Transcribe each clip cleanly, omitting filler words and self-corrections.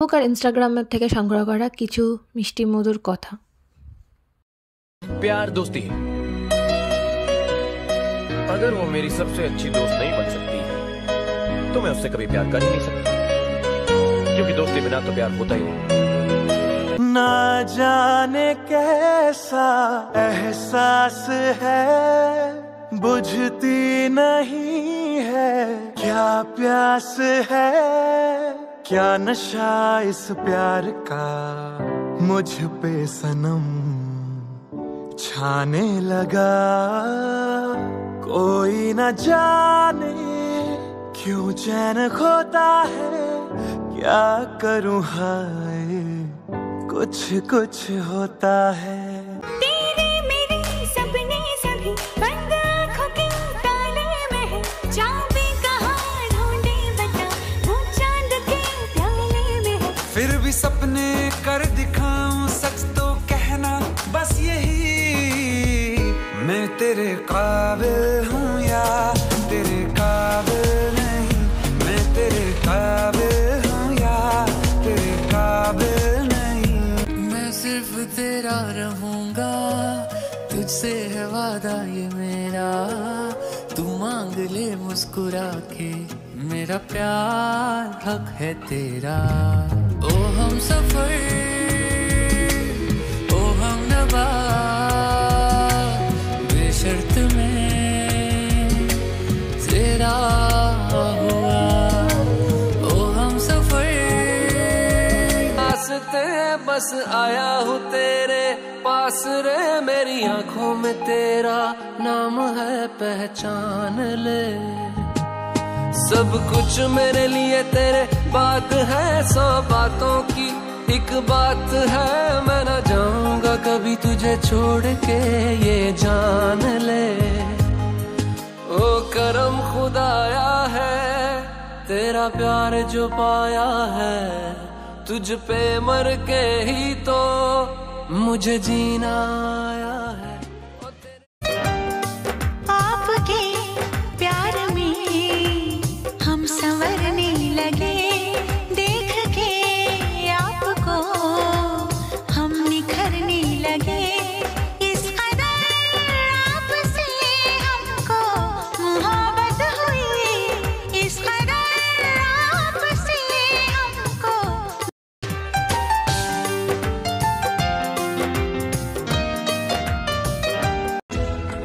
Facebook আর ইনস্টাগ্রামের থেকে সংগ্রহ করা কিছু মিষ্টি মধুর কথা। प्यार दोस्ती है। अगर वो मेरी सबसे अच्छी दोस्त नहीं बन सकती तो मैं उससे कभी प्यार कर ही नहीं सकता, क्योंकि दोस्ती बिना तो प्यार होता ही नहीं। ना जाने कैसा एहसास है, बुझती नहीं है क्या प्यास है, क्या नशा इस प्यार का मुझ पे सनम छाने लगा। कोई न जाने क्यों चैन खोता है, क्या करूं हाय कुछ कुछ होता है। तेरे मेरे सपने सभी बंद आँखों के ताले में है, चाबी कहाँ ढूंढे बता वो चांद के प्याले में है। फिर भी सपने कर दिखाऊं सच तो कहना बस यही, मैं तेरे काबिल हूँ या तेरे काबिल नहीं, मैं तेरे काबिल हूँ या तेरे काबिल नहीं। मैं सिर्फ तेरा रहूंगा, तुझसे है वादा ये मेरा, तू मांग ले मुस्कुरा के मेरा प्यार हक है तेरा। ओ हम सफर ओ हम नवा बेशर्त में तेरा हुआ, ओ हम सफर रास्ते बस आया हूँ तेरे पास रे, मेरी आंखों में तेरा नाम है पहचान ले। सब कुछ मेरे लिए तेरे बात है, 100 बातों की एक बात है, मैं न जाऊंगा कभी तुझे छोड़ के ये जान ले। ओ करम खुदाया है तेरा प्यार जो पाया है, तुझ पे मर के ही तो मुझे जीना आया है। आपके प्यार में हम संवरने लगे, देख के आपको हम निखरने लगे। इस कदर आपसे हमको मोहब्बत हुई, इस कदर आपसे हमको।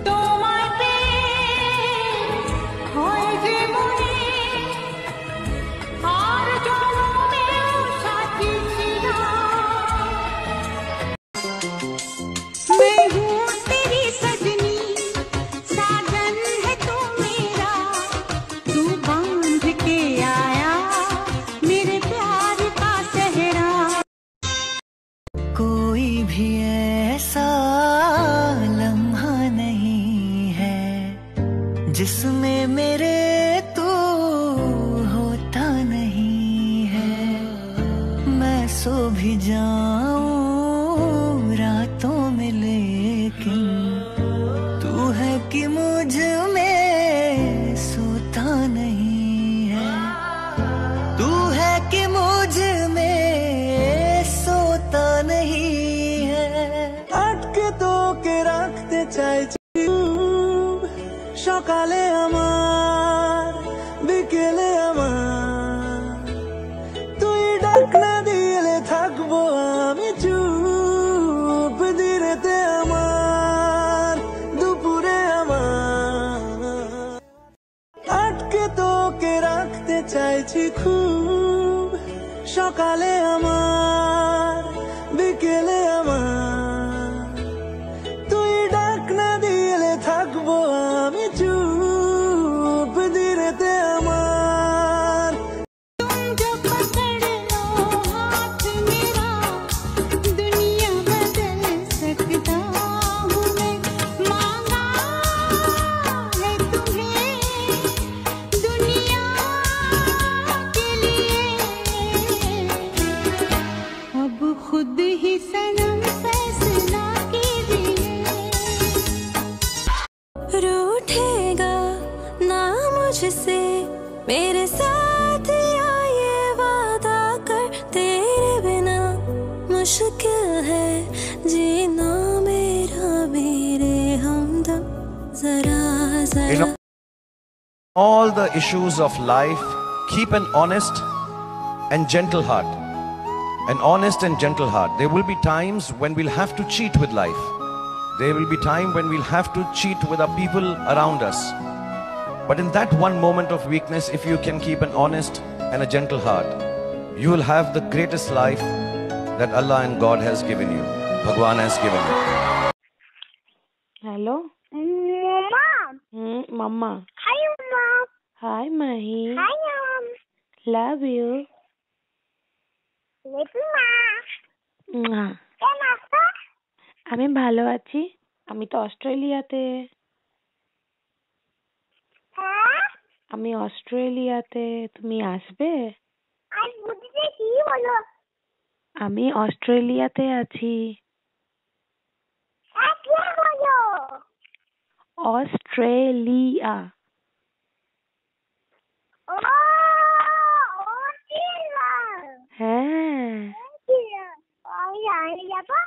তোমার প্রেম হয়েছে মনে, আর জনমেও সাথী ছিল। मैं हूँ तेरी सजनी, साजन है तू मेरा, तू बांध के आया मेरे प्यार का सेहरा। कोई भी ऐसा लम्हा नहीं है जिसमें मेरे तू होता नहीं है। मैं सो भी जाऊं रातों में लेकिन तू है कि मुझ में सोता नहीं है, तू है कि मुझ में सोता नहीं है। আটকে তোকে রাখতে চাইছি সকালে আমার বিকেলে আমার, তুই ডাক না দিলে থাকবো আমি চুপ, দিনেতে আমার দুপুরে আমার। আটকে তোকে রাখতে চাইছি খুব, সকালে আমার বিকেলে আমার, তুই ডাক না দিলে থাকবো আমি চুপ, দিনেতে আমার। तुम जो पकड़ लो हाथ मेरा, दुनिया बदल सकता हूँ मैं। मांगा है तुम्हें दुनिया के लिए, मुश्किल है जीना मेरा मेरे हमदम जरा जरा All the issues of life, keep an honest and gentle heart. An honest and gentle heart. There will be times when we'll have to cheat with life. There will be time when we'll have to cheat with our people around us. But in that one moment of weakness, if you can keep an honest and a gentle heart, you will have the greatest life that Allah and God has given you. Bhagwan has given you. Hello mamma Hi, Mom. Hi Mahi Hi, Mom. Love you Little Ma. কেমন আছো? আমি ভালো আছি। আমি তো অস্ট্রেলিয়াতে। হ্যাঁ? আমি অস্ট্রেলিয়াতে। তুমি আসবে? আর বুঝতে কি বলো? আমি অস্ট্রেলিয়াতে আছি। কে বলো? অস্ট্রেলিয়া। ও চিল্লা। হ্যাঁ আমি যাবো?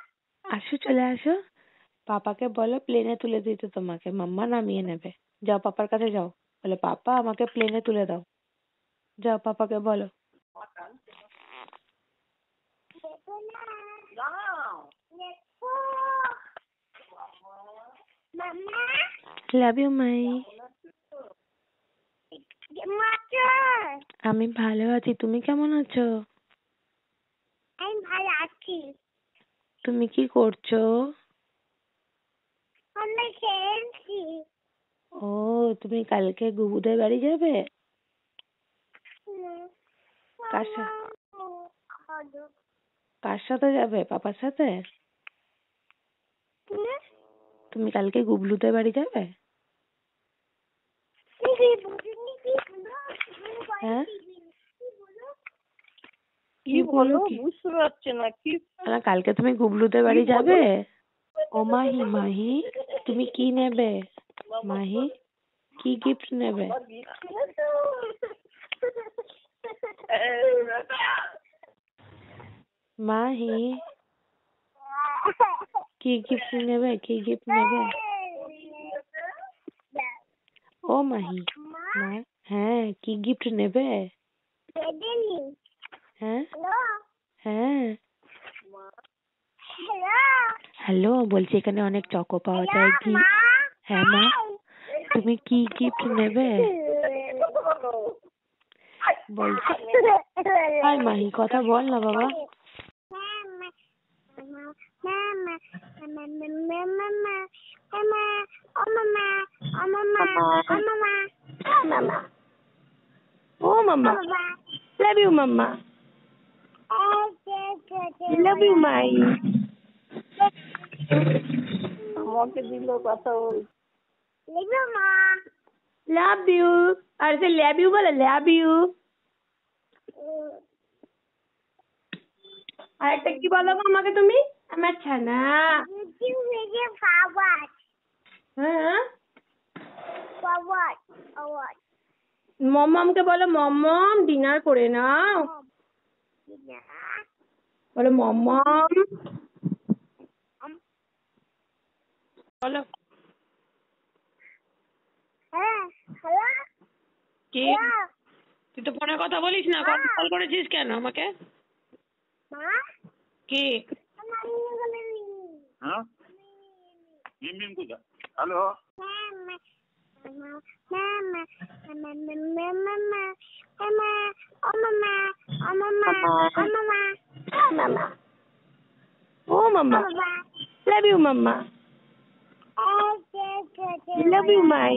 আসো, চলে আসো। পাপাকে বলো প্লেনে তুলে দিতে তোমাকে, মাম্মা নামিয়ে নেবে। যাও পাপার কাছে যাও, বলে পাপা আমাকে প্লেনে তুলে দাও। যাও পাপাকে বলো। মাম্মা লাভ ইউ মাই। মাত্র আমি ভালো আছি, তুমি কেমন আছো? আমি ভালো আছি। তুমি কি করছো? আমি খেলছি। ও তুমি কালকে গুবুদের বাড়ি যাবে? কার কার সাথে যাবে? পাপার সাথে? তুমি কালকে গুবলুদের বাড়ি যাবে? হ্যাঁ কি বলো? বুঝতে পারছে না কি? কালকে তুমি গুবলুদের বাড়ি যাবে? ও মাহি, মাহি তুমি কি নেবে? মাহি কি গিফট নেবে? মাহি কি গিফট নেবে? কি গিফট নেবে? ও মাহি হ্যাঁ কি গিফট নেবে? হ্যাঁ হ্যাঁ হ্যালো, বলছি এখানে অনেক চকো পাওয়া যায় কি? হ্যাঁ মা, তুমি কি গিফট নেবে বলছি? হাই মাহি, কথা বল না বাবা। ও মাম্মা, love you mamma, love you my. আমাকে দিল কথা বল। Love you. R say love you বলে লাভ ইউ। আর একটা কি বলো আমাকে তুমি? আমার ছানা। হ্যাঁ মমকে বলো মম ডিনার করে নাও। বলো মম। বলো কি? তুই তো ফোনে কথা বলিস না, কল করেছিস কেন আমাকে? কি? হ্যালো ও মাম্মা, love you mamma, love you my.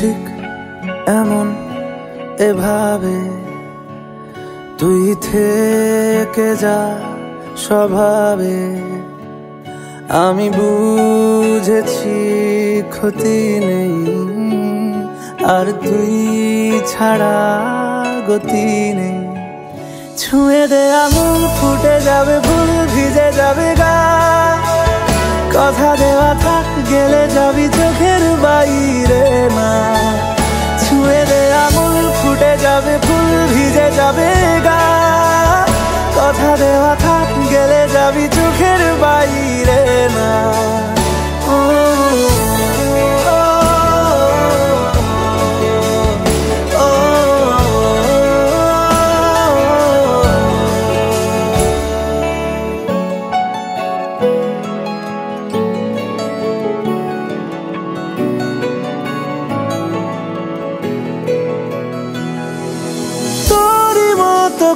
ঠিক এমন এভাবে তুই থেকে যা স্বভাবে, আমি বুঝেছি ক্ষতি নেই, আর তুই ছাড়া গতি নেই। ছুঁয়ে দে আঙুল, ফুটে যাবে ফুল, ভিজে যাবে গা, কথা দেওয়া থাক, গেলে যাবি চোখের বাইরে না। ছুঁয়ে দে আঙুল, ফুটে যাবে ফুল, ভিজে যাবে গা, কথা দেওয়া থাক, গেলে যাবি চোখের বাইরে না।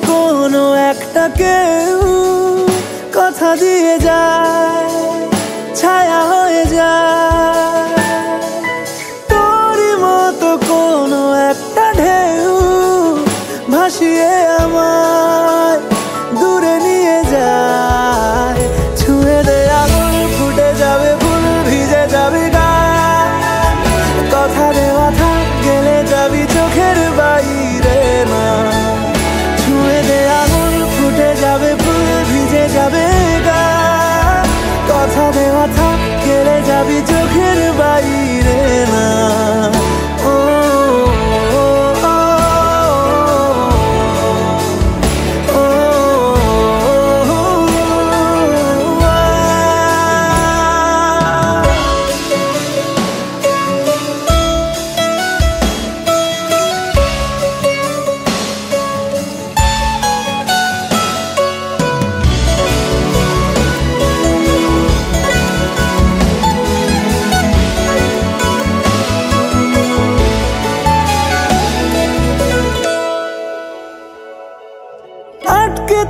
কোনো একটা কেউ কথা দিয়ে যায়, ছায়া হয়ে যায়। তোরই মতো কোনো একটা ঢেউ ভাসিয়ে আমায় দূরে নিয়ে যায়। ছুঁয়ে দে আঙুল, ফুটে যাবে ফুল, ভিজে যাবে গা, কথা দেওয়া থাক, গেলে যাবি চোখের বাইরে না। ছুঁয়ে দে আঙুল, ফুটে যাবে ফুল, ভিজে যাবে গা, কথা দেওয়া থাক, গেলে যাবি চোখের বাইরে না।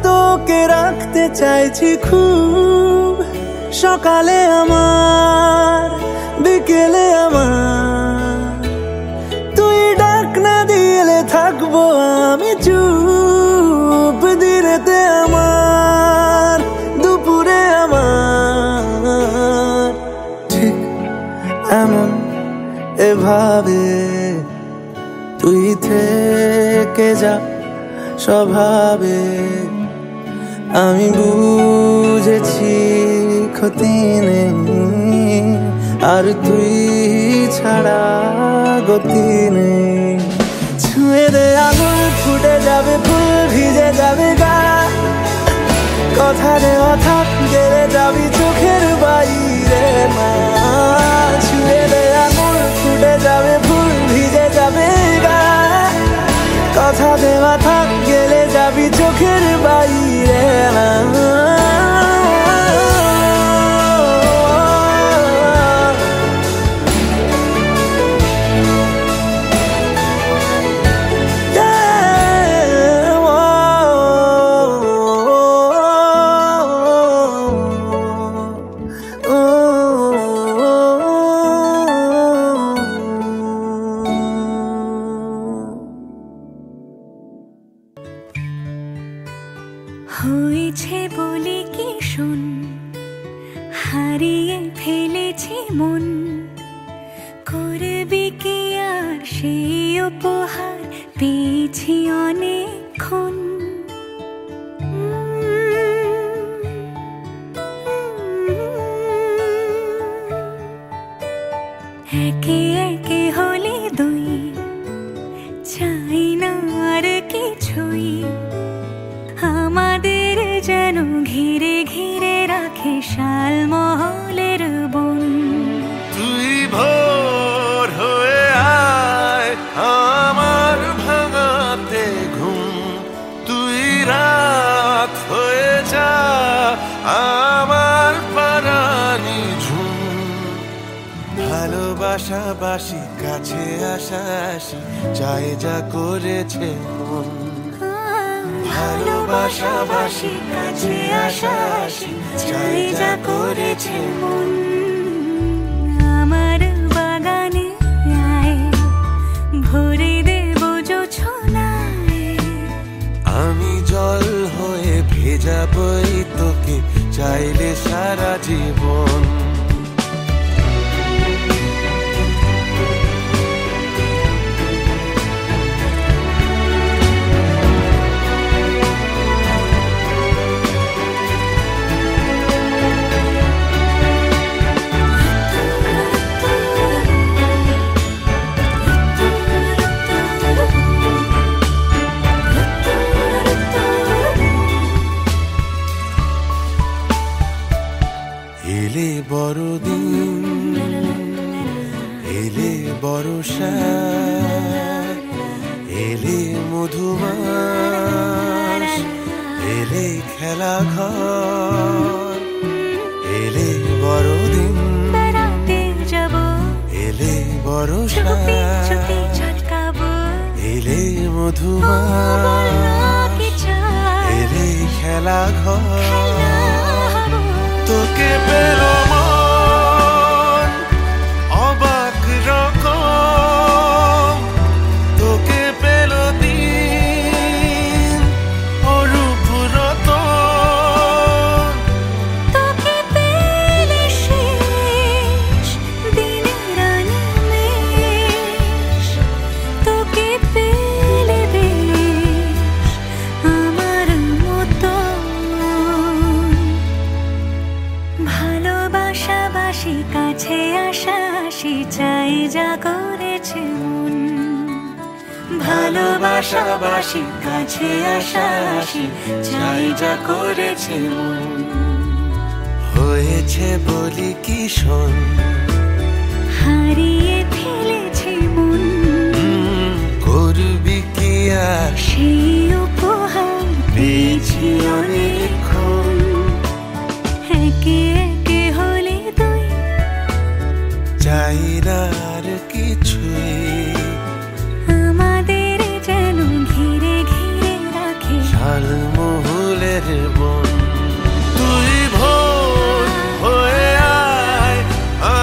তোকে রাখতে চাইছি খুব, সকালে আমার, বিকেলে আমার, তুই ডাক না দিলে থাকবো আমি চুপ, দিনেতে আমার, দুপুরে আমার। ঠিক এমন এভাবে তুই থেকে যা স্বভাবে, আমি বুঝেছি ক্ষতি নেই, আর তুই ছাড়া গতি নেই। ছুঁয়ে দে আঙুল, ফুটে যাবে ফুল, ভিজে যাবে গা, কথা দেওয়া থাক, গেলে যাবি চোখের বাইরে না। ছুঁয়ে দে আঙুল, ফুটে যাবে ফুল, ভিজে যাবে গা, কথা দেওয়া থাক, গেলে যাবি চোখের বাইরে না। হয়েছে বলে কি শুন, হারিয়ে ফেলেছি মন, করবি কি আর সেই উপহার পেয়েছি অনেকক্ষণ। একে একে হলে দুই, চাই না আর কিছুই, আমাদের যেন ঘিরে ঘিরে রাখে শালমহলের বন। তুই ভোর হয়ে আয় আমার ভাঙাতে ঘুম, তুই রাত হয়ে যা আমার পারানি ঝুম। ভালোবাসাবাসি, কাছে আসাসি, চাই যা করেছে মন। ভালোবাসাবাসি, কাছে আসাসি, চাই যা করেছে মন। আমার বাগানে আয়, ভরে দেব জোছনায়, আমি রেখে যাবই তোকে চাইলে সারা জীবন। এলে বড়দিন, এলে বর্ষা, এলে মধুমাস, এলে খেলা ঘর, এলে বড়দিন, বেড়াতে যাব, এলে বর্ষা, চুপি চুপি ঝটকাবো, এলে মধুমাস, এলে খেলা ঘর। তোকে পেল মন অবাক রকম, তোকে পেল দিন অরূপ রতন, তোকে পেলে শেষ দিনের আনিমেষ, তোকে পেলে বেশ আমার মতো। ভালোবাসাবাসি কাছে আসা আসি চাই যা করেছে মন, ভালোবাসাবাসি কাছে আসা আসি চাই যা করেছে মন। হয়েছে বলি কি শোন, হারিয়ে ফেলেছে মন, করবি কি আর সেই উপহার পেয়েছি অনেকক্ষণ। একে একে হলে তুই, চাই না আর কিছুই, আমাদের যেন ঘিরে ঘিরে রাখে ঝালমহুলের বন। তুই ভোর হয়ে আয়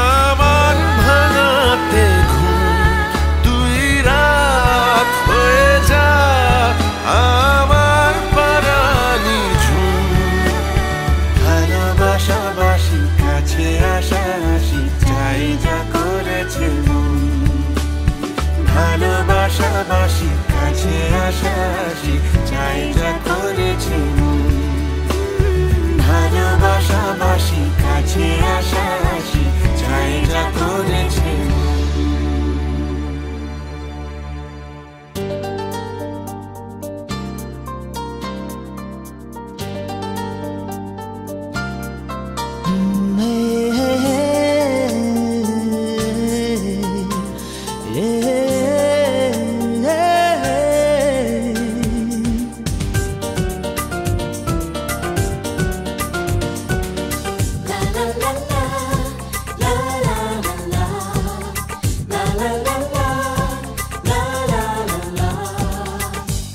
আমার ভাঙাতে ঘুম, তুই রাত হয়ে যা আমার পারানি ঝুম। ভালোবাসাবাসি কাছে আসা আসি চাই যা করেছে মন, ভালোবাসাবাসি কাছে আসা আসি চাই যা করেছে মন, ভালোবাসাবাসি কাছে আসা আসি চাই যা করেছে মন।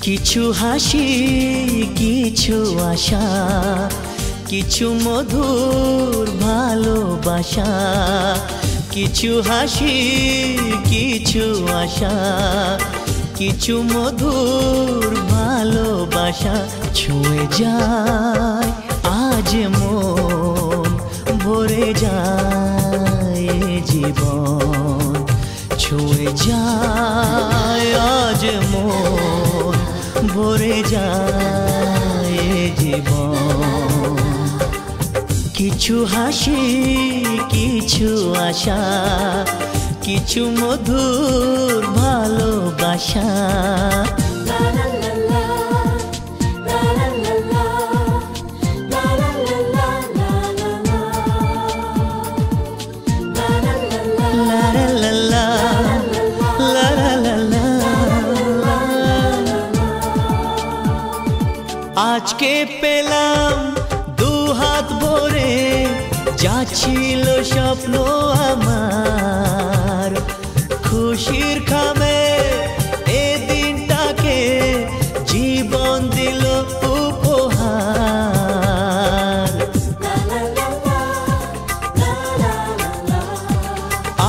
কিছু হাসি, কিছু আশা, কিছু মধুর ভালোবাসা। কিছু হাসি, কিছু আশা, কিছু মধুর ভালোবাসা। ছুঁয়ে যায় আজ মন, ভরে যায় জীবন। ছুঁয়ে যায় আজ মন, ভরে যায় জীবন। কিছু হাসি, কিছু আশা, কিছু মধুর ভালোবাসা। আজকে পেলাম দু হাত ভরে, যা ছিল স্বপ্ন আমার। খুশির খামে এ দিনটাকে জীবন দিল উপহার।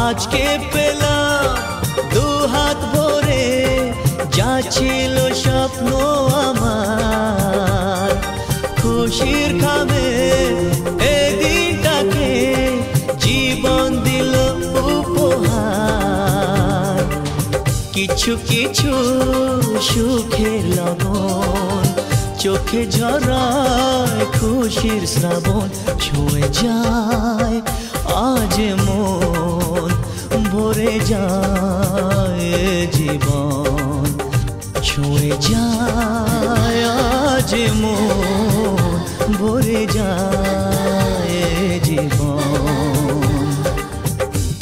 আজকে পেলাম দু হাত ভরে, যা ছিল স্বপ্ন আমার। কিছু সুখের লগন চোখে ঝরায় খুশির শ্রাবণ ছুঁয়ে যায় আজ মন ভরে যায় জীবন ছুঁয়ে যায় আজ মন ভরে যায় জীবন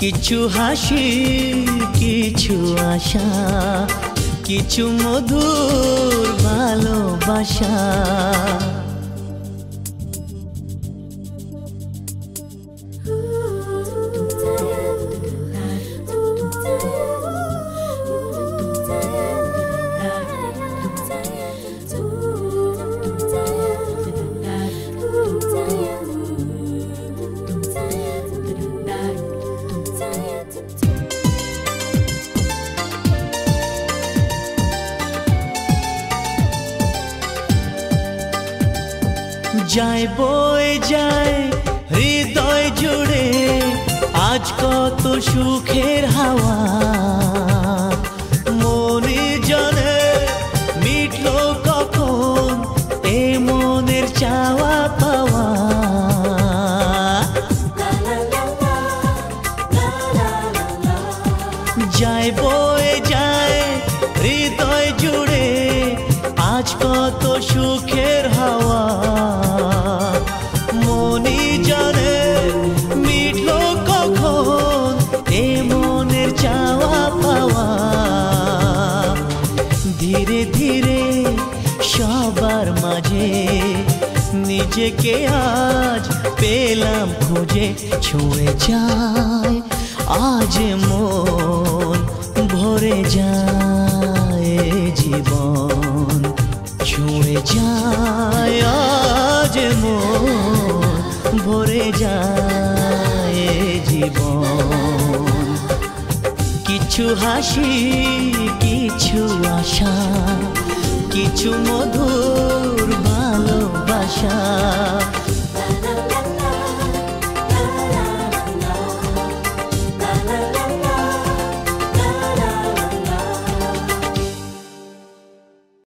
কিছু হাসি কিছু আশা কিছু মধুর ভালোবাসা যায় বয়ে যায় হৃদয় জুড়ে আজ কত সুখের হাওয়া মনে জানে মিটলো কখন এ মনের চাওয়া পাওয়া যায় বয়ে যায় হৃদয় জুড়ে আজ কত সুখের হাওয়া মনি জানে মিটলো কখন এ মনের চাওয়া পাওয়া ধীরে ধীরে সবার মাঝে নিজেকে আজ পেলাম খুঁজে ছুঁয়ে যায় আজ মন ভরে যায় জীবন ছুঁয়ে যায় আজ মন ভরে যায় জীবন কিছু হাসি কিছু আশা কিছু মধুর ভালোবাসা